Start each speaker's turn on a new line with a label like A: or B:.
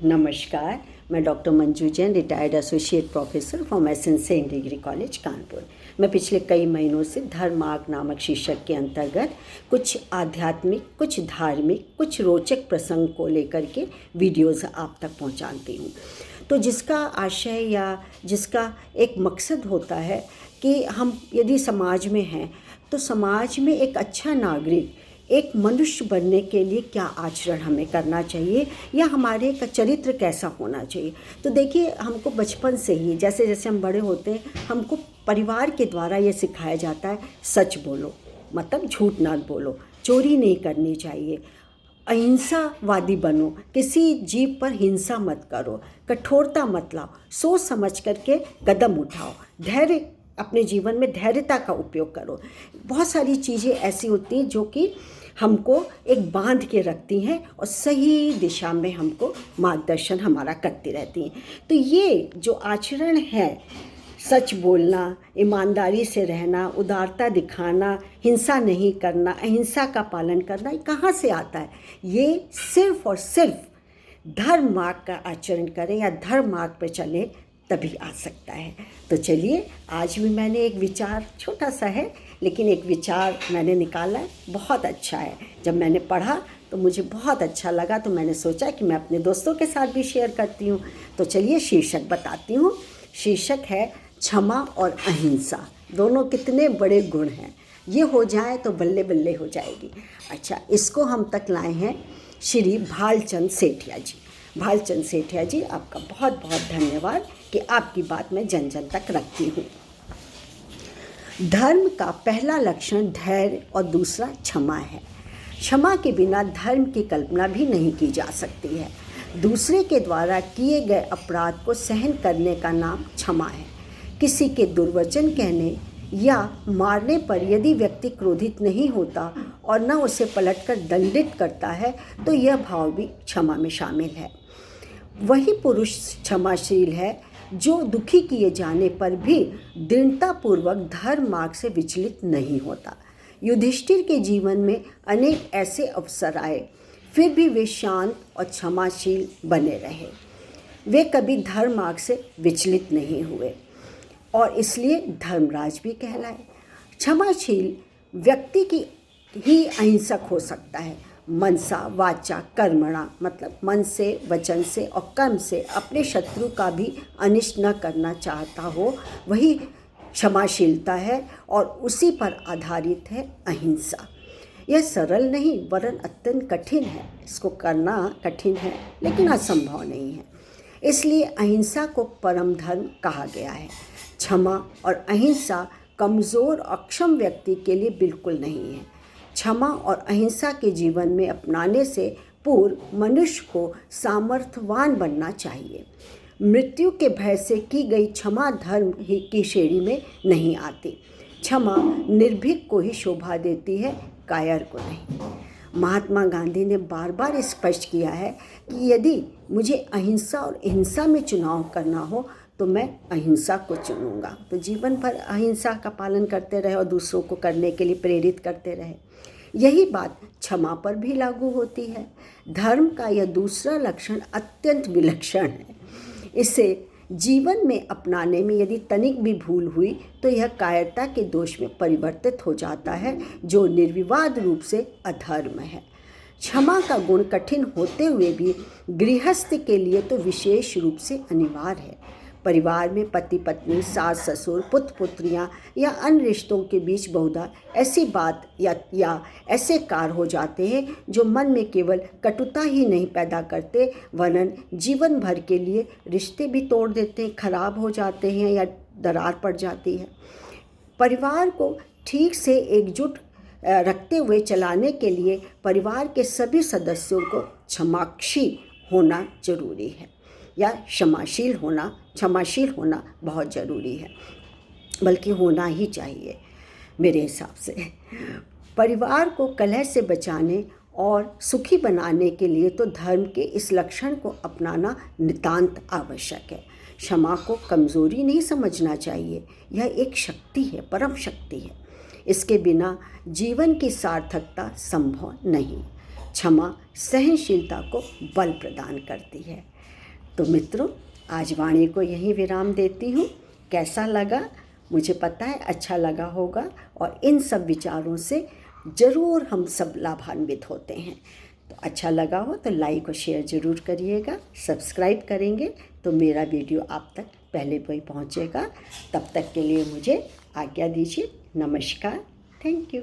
A: नमस्कार। मैं doctor Manju Jain, retired associate professor from saint degree college Kanpur. मैं पिछले कई महीनों से धर्म मार्ग नामक शीर्षक के अंतर्गत कुछ आध्यात्मिक, कुछ धार्मिक, कुछ रोचक प्रसंग को लेकर के वीडियोज़ आप तक पहुंचाती हूं। तो जिसका आशय या जिसका एक मकसद होता है कि हम यदि समाज में हैं तो समाज में एक अच्छा नागरिक, एक मनुष्य बनने के लिए क्या आचरण हमें करना चाहिए या हमारे का चरित्र कैसा होना चाहिए। तो देखिए, हमको बचपन से ही जैसे जैसे हम बड़े होते हैं हमको परिवार के द्वारा ये सिखाया जाता है, सच बोलो, मतलब झूठ ना बोलो, चोरी नहीं करनी चाहिए, अहिंसावादी बनो, किसी जीव पर हिंसा मत करो, कठोरता मत लाओ, सोच समझ करके कदम उठाओ, धैर्य, अपने जीवन में धैर्यता का उपयोग करो। बहुत सारी चीज़ें ऐसी होती हैं जो कि हमको एक बांध के रखती हैं और सही दिशा में हमको मार्गदर्शन हमारा करती रहती हैं। तो ये जो आचरण है, सच बोलना, ईमानदारी से रहना, उदारता दिखाना, हिंसा नहीं करना, अहिंसा का पालन करना, ये कहाँ से आता है? ये सिर्फ और सिर्फ धर्म मार्ग का आचरण करें या धर्म मार्ग पर चलें तभी आ सकता है। तो चलिए, आज भी मैंने एक विचार, छोटा सा है लेकिन एक विचार मैंने निकाला है, बहुत अच्छा है। जब मैंने पढ़ा तो मुझे बहुत अच्छा लगा, तो मैंने सोचा कि मैं अपने दोस्तों के साथ भी शेयर करती हूँ। तो चलिए शीर्षक बताती हूँ। शीर्षक है क्षमा और अहिंसा, दोनों कितने बड़े गुण हैं। ये हो जाए तो बल्ले बल्ले हो जाएगी। अच्छा, इसको हम तक लाए हैं श्री भालचंद सेठिया जी। भालचंद सेठिया जी, आपका बहुत बहुत धन्यवाद कि आपकी बात मैं जन जन तक रखती हूँ। धर्म का पहला लक्षण धैर्य और दूसरा क्षमा है। क्षमा के बिना धर्म की कल्पना भी नहीं की जा सकती है। दूसरे के द्वारा किए गए अपराध को सहन करने का नाम क्षमा है। किसी के दुर्वचन कहने या मारने पर यदि व्यक्ति क्रोधित नहीं होता और न उसे पलटकर दंडित करता है तो यह भाव भी क्षमा में शामिल है। वही पुरुष क्षमाशील है जो दुखी किए जाने पर भी दृढ़तापूर्वक धर्म मार्ग से विचलित नहीं होता। युधिष्ठिर के जीवन में अनेक ऐसे अवसर आए, फिर भी वे शांत और क्षमाशील बने रहे। वे कभी धर्म मार्ग से विचलित नहीं हुए और इसलिए धर्मराज भी कहलाए। क्षमाशील व्यक्ति की ही अहिंसक हो सकता है। मनसा वाचा कर्मणा, मतलब मन से, वचन से और कर्म से अपने शत्रु का भी अनिष्ट न करना चाहता हो, वही क्षमाशीलता है और उसी पर आधारित है अहिंसा। यह सरल नहीं वरन अत्यंत कठिन है। इसको करना कठिन है लेकिन असंभव नहीं है। इसलिए अहिंसा को परम धर्म कहा गया है। क्षमा और अहिंसा कमज़ोर और अक्षम व्यक्ति के लिए बिल्कुल नहीं है। क्षमा और अहिंसा के जीवन में अपनाने से पूर्व मनुष्य को सामर्थ्यवान बनना चाहिए। मृत्यु के भय से की गई क्षमा धर्म ही की श्रेणी में नहीं आती। क्षमा निर्भीक को ही शोभा देती है, कायर को नहीं। महात्मा गांधी ने बार बार स्पष्ट किया है कि यदि मुझे अहिंसा और हिंसा में चुनाव करना हो तो मैं अहिंसा को चुनूंगा। तो जीवन भर अहिंसा का पालन करते रहे और दूसरों को करने के लिए प्रेरित करते रहे। यही बात क्षमा पर भी लागू होती है। धर्म का यह दूसरा लक्षण अत्यंत विलक्षण है। इसे जीवन में अपनाने में यदि तनिक भी भूल हुई तो यह कायरता के दोष में परिवर्तित हो जाता है, जो निर्विवाद रूप से अधर्म है। क्षमा का गुण कठिन होते हुए भी गृहस्थ के लिए तो विशेष रूप से अनिवार्य है। परिवार में पति पत्नी, सास ससुर, पुत्र पुत्रियां या अन्य रिश्तों के बीच बहुधा ऐसी बात या ऐसे कार्य हो जाते हैं जो मन में केवल कटुता ही नहीं पैदा करते वरन जीवन भर के लिए रिश्ते भी तोड़ देते हैं, खराब हो जाते हैं या दरार पड़ जाती है। परिवार को ठीक से एकजुट रखते हुए चलाने के लिए परिवार के सभी सदस्यों को क्षमाक्षी होना जरूरी है या क्षमाशील होना बहुत ज़रूरी है, बल्कि होना ही चाहिए मेरे हिसाब से। परिवार को कलह से बचाने और सुखी बनाने के लिए तो धर्म के इस लक्षण को अपनाना नितांत आवश्यक है। क्षमा को कमज़ोरी नहीं समझना चाहिए, यह एक शक्ति है, परम शक्ति है। इसके बिना जीवन की सार्थकता संभव नहीं। क्षमा सहनशीलता को बल प्रदान करती है। तो मित्रों, आज वाणी को यहीं विराम देती हूँ। कैसा लगा मुझे पता है अच्छा लगा होगा, और इन सब विचारों से ज़रूर हम सब लाभान्वित होते हैं। तो अच्छा लगा हो तो लाइक और शेयर ज़रूर करिएगा। सब्सक्राइब करेंगे तो मेरा वीडियो आप तक पहले कोई पहुँचेगा। तब तक के लिए मुझे आज्ञा दीजिए। नमस्कार। Thank you.